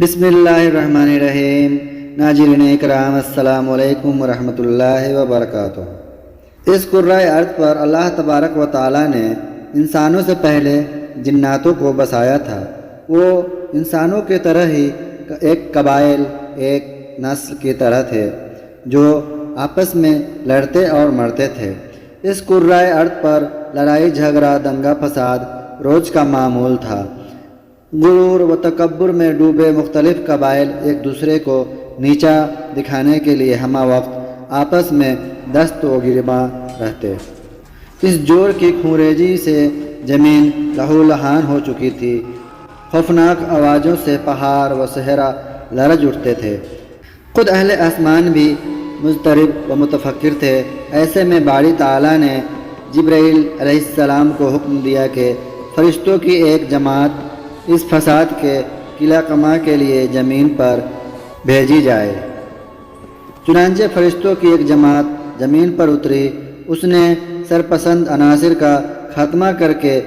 بسم اللہ الرحمن الرحیم۔ ناظرین اکرام، السلام علیکم ورحمۃ اللہ وبرکاتہ۔ اس کرۂ ارض پر اللہ تبارک و تعالیٰ نے انسانوں سے پہلے جناتوں کو بسایا تھا۔ وہ انسانوں کی طرح ہی ایک قبائل، ایک نسل کی طرح تھے جو آپس میں لڑتے اور مرتے تھے۔ اس کرۂ ارض پر لڑائی جھگڑا، دنگا فساد روز کا معمول تھا۔ غرور و تکبر میں ڈوبے مختلف قبائل ایک دوسرے کو نیچا دکھانے کے لیے ہمہ وقت آپس میں دست و گریباں رہتے۔ اس جوڑ کی خونریزی سے زمین لہو لہان ہو چکی تھی۔ خوفناک آوازوں سے پہاڑ و صحرا لرز اٹھتے تھے۔ خود اہل آسمان بھی مضطرب و متفکر تھے۔ ایسے میں باری تعالیٰ نے جبرائیل علیہ السلام کو حکم دیا کہ فرشتوں کی ایک جماعت اس فساد کے قلع کما کے لیے زمین پر بھیجی جائے۔ چنانچہ فرشتوں کی ایک جماعت زمین پر اتری۔ اس نے سرپسند عناصر کا خاتمہ کر کے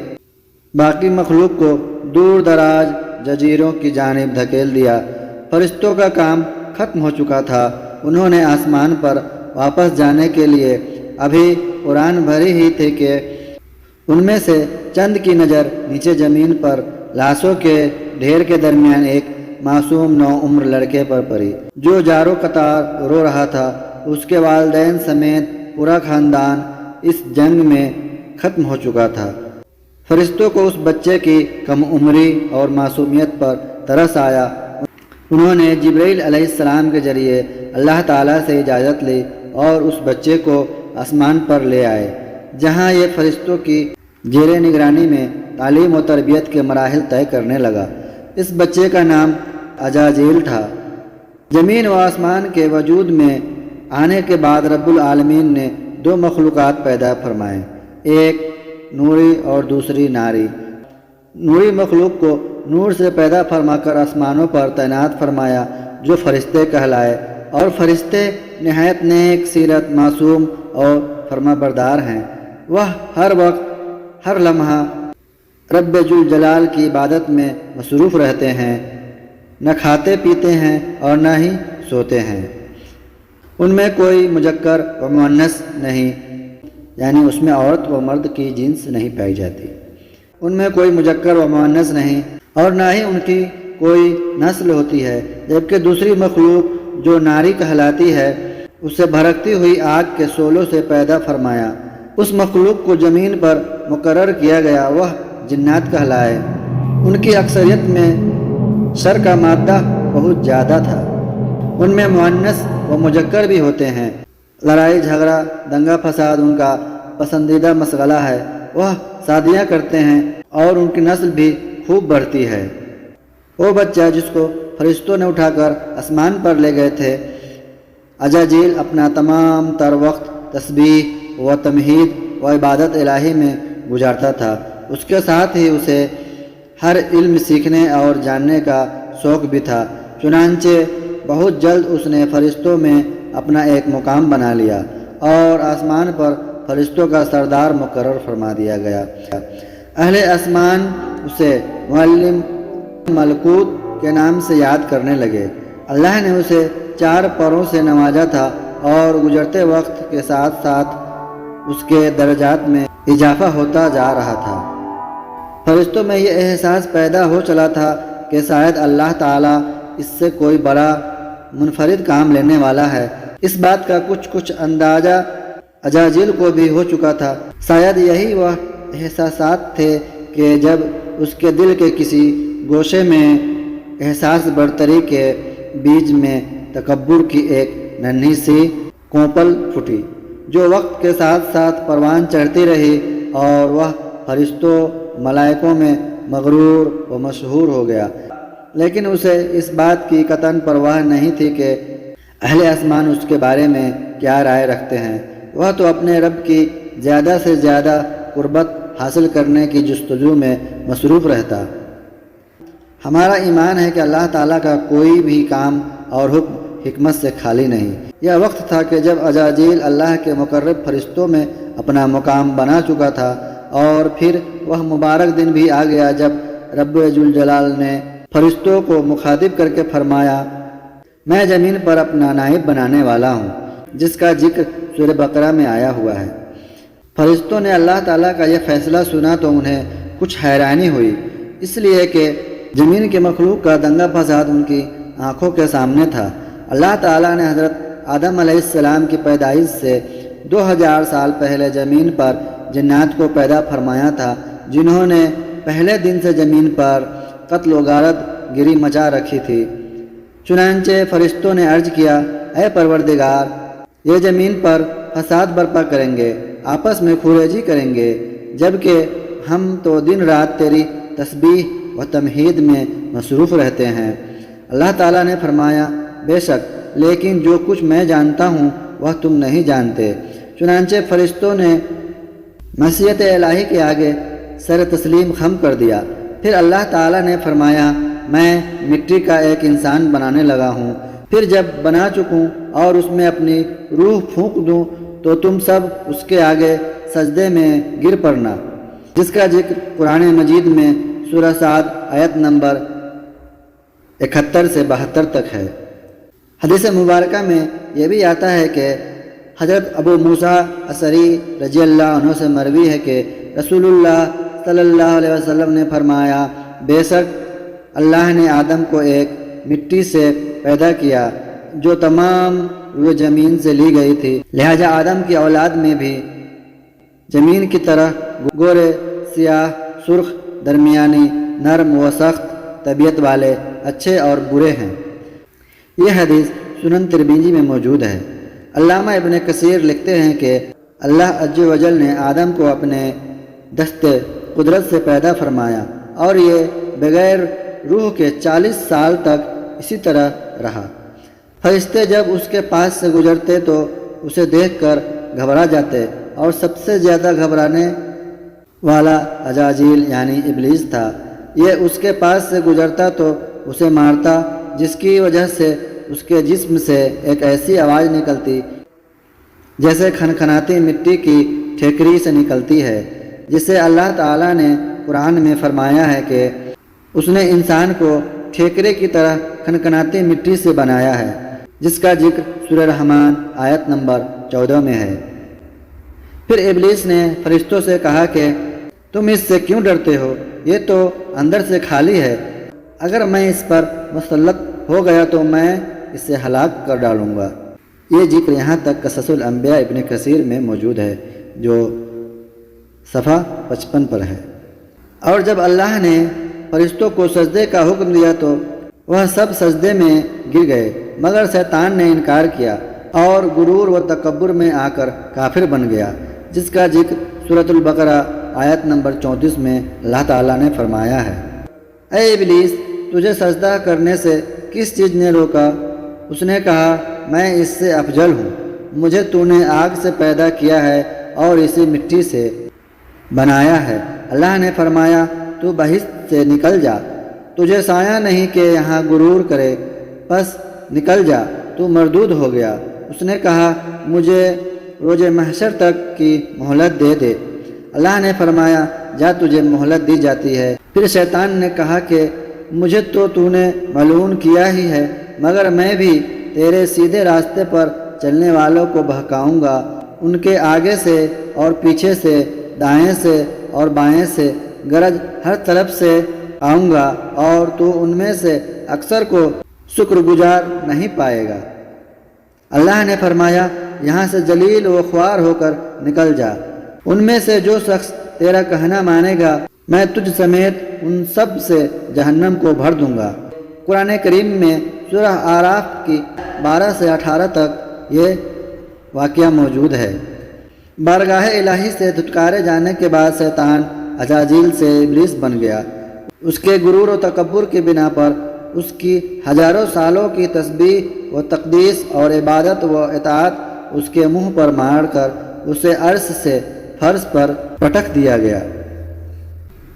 باقی مخلوق کو دور دراز جزیروں کی جانب دھکیل دیا۔ فرشتوں کا کام ختم ہو چکا تھا۔ انہوں نے آسمان پر واپس جانے کے لیے ابھی اڑان بھری ہی تھی کہ ان میں سے چند کی نظر نیچے زمین پر لاشوں کے ڈھیر کے درمیان ایک معصوم نوعمر لڑکے پر پڑی جو جارو قطار رو رہا تھا۔ اس کے والدین سمیت پورا خاندان اس جنگ میں ختم ہو چکا تھا۔ فرشتوں کو اس بچے کی کم عمری اور معصومیت پر ترس آیا۔ انہوں نے جبرائیل علیہ السلام کے ذریعے اللہ تعالیٰ سے اجازت لی اور اس بچے کو آسمان پر لے آئے، جہاں یہ فرشتوں کی زیر نگرانی میں تعلیم و تربیت کے مراحل طے کرنے لگا۔ اس بچے کا نام عزازیل تھا۔ زمین و آسمان کے وجود میں آنے کے بعد رب العالمین نے دو مخلوقات پیدا فرمائے، ایک نوری اور دوسری ناری۔ نوری مخلوق کو نور سے پیدا فرما کر آسمانوں پر تعینات فرمایا جو فرشتے کہلائے، اور فرشتے نہایت نیک سیرت، معصوم اور فرما بردار ہیں۔ وہ ہر وقت ہر لمحہ رب ذوالجلال کی عبادت میں مصروف رہتے ہیں، نہ کھاتے پیتے ہیں اور نہ ہی سوتے ہیں۔ ان میں کوئی مذکر و مؤنث نہیں، یعنی اس میں عورت و مرد کی جنس نہیں پائی جاتی۔ ان میں کوئی مذکر و مؤنث نہیں اور نہ ہی ان کی کوئی نسل ہوتی ہے، جبکہ دوسری مخلوق جو ناری کہلاتی ہے اسے بھڑکتی ہوئی آگ کے شعلوں سے پیدا فرمایا۔ اس مخلوق کو زمین پر مقرر کیا گیا، وہ جنات کہلائے۔ ان کی اکثریت میں شر کا مادہ بہت زیادہ تھا۔ ان میں مؤنث و مذکر بھی ہوتے ہیں۔ لڑائی جھگڑا، دنگا فساد ان کا پسندیدہ مشغلہ ہے۔ وہ شادیاں کرتے ہیں اور ان کی نسل بھی خوب بڑھتی ہے۔ وہ بچہ جس کو فرشتوں نے اٹھا کر آسمان پر لے گئے تھے، عزازیل اپنا تمام تر وقت تسبیح و تمہید و عبادت الہی میں گزارتا تھا۔ اس کے ساتھ ہی اسے ہر علم سیکھنے اور جاننے کا شوق بھی تھا۔ چنانچہ بہت جلد اس نے فرشتوں میں اپنا ایک مقام بنا لیا اور آسمان پر فرشتوں کا سردار مقرر فرما دیا گیا۔ اہل آسمان اسے معلم ملکوت کے نام سے یاد کرنے لگے۔ اللہ نے اسے 4 پروں سے نوازا تھا اور گزرتے وقت کے ساتھ ساتھ اس کے درجات میں اضافہ ہوتا جا رہا تھا۔ فرشتوں میں یہ احساس پیدا ہو چلا تھا کہ شاید اللہ تعالیٰ اس سے کوئی بڑا منفرد کام لینے والا ہے۔ اس بات کا کچھ اندازہ عزازیل کو بھی ہو چکا تھا۔ شاید یہی وہ احساسات تھے کہ جب اس کے دل کے کسی گوشے میں احساس برتری کے بیج میں تکبر کی ایک ننھی سی کونپل پھوٹی، جو وقت کے ساتھ ساتھ پروان چڑھتی رہی اور وہ فرشتوں ملائکوں میں مغرور و مشہور ہو گیا۔ لیکن اسے اس بات کی قطعاً پرواہ نہیں تھی کہ اہل آسمان اس کے بارے میں کیا رائے رکھتے ہیں۔ وہ تو اپنے رب کی زیادہ سے زیادہ قربت حاصل کرنے کی جستجو میں مصروف رہتا۔ ہمارا ایمان ہے کہ اللہ تعالیٰ کا کوئی بھی کام اور حکم حکمت سے خالی نہیں۔ یہ وقت تھا کہ جب عزازیل اللہ کے مقرب فرشتوں میں اپنا مقام بنا چکا تھا، اور پھر وہ مبارک دن بھی آ گیا جب رب ذوالجلال نے فرشتوں کو مخاطب کر کے فرمایا، میں زمین پر اپنا نائب بنانے والا ہوں، جس کا ذکر سورہ بقرہ میں آیا ہوا ہے۔ فرشتوں نے اللہ تعالیٰ کا یہ فیصلہ سنا تو انہیں کچھ حیرانی ہوئی، اس لیے کہ زمین کے مخلوق کا دنگا فساد ان کی آنکھوں کے سامنے تھا۔ اللہ تعالیٰ نے حضرت آدم علیہ السلام کی پیدائش سے 2000 سال پہلے زمین پر جنات کو پیدا فرمایا تھا، جنہوں نے پہلے دن سے زمین پر قتل و غارت گری مچا رکھی تھی۔ چنانچہ فرشتوں نے عرض کیا، اے پروردگار، یہ زمین پر فساد برپا کریں گے، آپس میں خونریزی کریں گے، جبکہ ہم تو دن رات تیری تسبیح و تمجید میں مصروف رہتے ہیں۔ اللہ تعالیٰ نے فرمایا، بے شک، لیکن جو کچھ میں جانتا ہوں وہ تم نہیں جانتے۔ چنانچہ فرشتوں نے مشیت الہی کے آگے سر تسلیم خم کر دیا۔ پھر اللہ تعالیٰ نے فرمایا، میں مٹی کا ایک انسان بنانے لگا ہوں، پھر جب بنا چکوں اور اس میں اپنی روح پھونک دوں تو تم سب اس کے آگے سجدے میں گر پڑنا، جس کا ذکر قرآن مجید میں سورہ صاد آیت نمبر 71 سے 72 تک ہے۔ حدیث مبارکہ میں یہ بھی آتا ہے کہ حضرت ابو موسیٰ اشعری رضی اللہ عنہ سے مروی ہے کہ رسول اللہ صلی اللہ علیہ وسلم نے فرمایا، بے شک اللہ نے آدم کو ایک مٹی سے پیدا کیا جو تمام روئے زمین سے لی گئی تھی، لہذا آدم کی اولاد میں بھی زمین کی طرح گورے، سیاہ، سرخ، درمیانی، نرم و سخت طبیعت والے، اچھے اور برے ہیں۔ یہ حدیث سنن ترمذی میں موجود ہے۔ علامہ ابن کثیر لکھتے ہیں کہ اللہ عز و جل نے آدم کو اپنے دست قدرت سے پیدا فرمایا اور یہ بغیر روح کے 40 سال تک اسی طرح رہا۔ فرشتے جب اس کے پاس سے گزرتے تو اسے دیکھ کر گھبرا جاتے، اور سب سے زیادہ گھبرانے والا عزازیل یعنی ابلیس تھا۔ یہ اس کے پاس سے گزرتا تو اسے مارتا، جس کی وجہ سے اس کے جسم سے ایک ایسی آواز نکلتی جیسے کھنکھناتی مٹی کی ٹھیکری سے نکلتی ہے، جسے اللہ تعالیٰ نے قرآن میں فرمایا ہے کہ اس نے انسان کو ٹھیکرے کی طرح کھنکھناتی مٹی سے بنایا ہے، جس کا ذکر سورہ رحمان آیت نمبر 14 میں ہے۔ پھر ابلیس نے فرشتوں سے کہا کہ تم اس سے کیوں ڈرتے ہو؟ یہ تو اندر سے خالی ہے، اگر میں اس پر مسلط ہو گیا تو میں اسے ہلاک کر ڈالوں گا۔ یہ ذکر یہاں تک قصص الانبیاء ابن کثیر میں موجود ہے، جو صفحہ 55 پر ہے۔ اور جب اللہ نے فرشتوں کو سجدے کا حکم دیا تو وہ سب سجدے میں گر گئے، مگر شیطان نے انکار کیا اور غرور و تکبر میں آ کر کافر بن گیا، جس کا ذکر سورۃ البقرہ آیت نمبر 34 میں اللہ تعالیٰ نے فرمایا ہے۔ اے ابلیس، تجھے سجدہ کرنے سے کس چیز نے روکا؟ اس نے کہا، میں اس سے افضل ہوں، مجھے تو نے آگ سے پیدا کیا ہے اور اسی مٹی سے بنایا ہے۔ اللہ نے فرمایا، تو بہشت سے نکل جا، تجھے سایہ نہیں کہ یہاں غرور کرے، بس نکل جا، تو مردود ہو گیا۔ اس نے کہا، مجھے روز محشر تک کی مہلت دے دے۔ اللہ نے فرمایا، جا، تجھے مہلت دی جاتی ہے۔ پھر شیطان نے کہا کہ مجھے تو نے ملعون کیا ہی ہے، مگر میں بھی تیرے سیدھے راستے پر چلنے والوں کو بہکاؤں گا، ان کے آگے سے اور پیچھے سے، دائیں سے اور بائیں سے، گرج ہر طرف سے آؤں گا، اور تو ان میں سے اکثر کو شکر گزار نہیں پائے گا۔ اللہ نے فرمایا، یہاں سے ذلیل و خوار ہو کر نکل جا، ان میں سے جو شخص تیرا کہنا مانے گا میں تجھ سمیت ان سب سے جہنم کو بھر دوں گا۔ قرآن کریم میں سورہ اعراف کی 12 سے 18 تک یہ واقعہ موجود ہے۔ بارگاہ الہی سے دھتکارے جانے کے بعد شیطان عزازیل سے ابلیس بن گیا۔ اس کے غرور و تکبر کی بنا پر اس کی ہزاروں سالوں کی تسبیح و تقدیس اور عبادت و اطاعت اس کے منہ پر مار کر اسے عرش سے فرش پر پٹک دیا گیا۔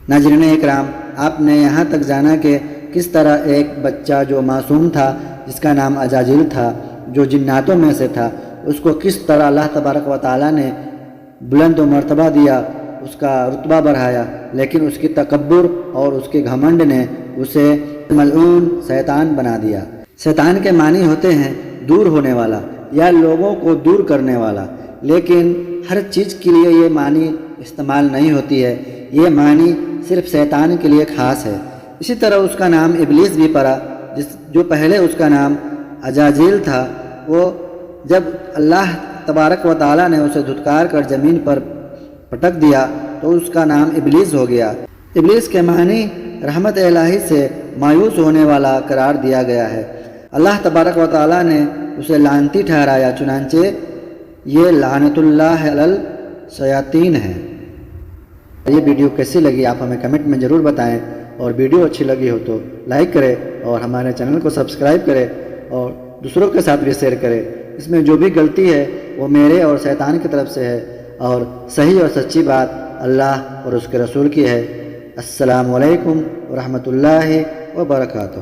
ناظرین اکرام، آپ نے یہاں تک جانا کہ کس طرح ایک بچہ جو معصوم تھا، جس کا نام عزازیل تھا، جو جناتوں میں سے تھا، اس کو کس طرح اللہ تبارک و تعالیٰ نے بلند و مرتبہ دیا، اس کا رتبہ بڑھایا، لیکن اس کی تکبر اور اس کے گھمنڈ نے اسے ملعون شیطان بنا دیا۔ شیطان کے معنی ہوتے ہیں دور ہونے والا یا لوگوں کو دور کرنے والا، لیکن ہر چیز کے لیے یہ معنی استعمال نہیں ہوتی ہے، یہ معنی صرف شیطان کے لیے خاص ہے۔ اسی طرح اس کا نام ابلیس بھی پڑا، جو پہلے اس کا نام عزازیل تھا۔ وہ جب اللہ تبارک و تعالیٰ نے اسے دھتکار کر زمین پر پٹک دیا تو اس کا نام ابلیس ہو گیا۔ ابلیس کے معنی رحمت الہی سے مایوس ہونے والا قرار دیا گیا ہے۔ اللہ تبارک و تعالیٰ نے اسے لعنتی ٹھہرایا، چنانچہ یہ لعنت اللہ علی الشیاطین ہے۔ یہ ویڈیو کیسی لگی آپ ہمیں کمنٹ میں ضرور بتائیں، اور ویڈیو اچھی لگی ہو تو لائک کریں اور ہمارے چینل کو سبسکرائب کریں اور دوسروں کے ساتھ بھی شیئر کریں۔ اس میں جو بھی غلطی ہے وہ میرے اور شیطان کی طرف سے ہے، اور صحیح اور سچی بات اللہ اور اس کے رسول کی ہے۔ السلام علیکم ورحمۃ اللہ وبرکاتہ۔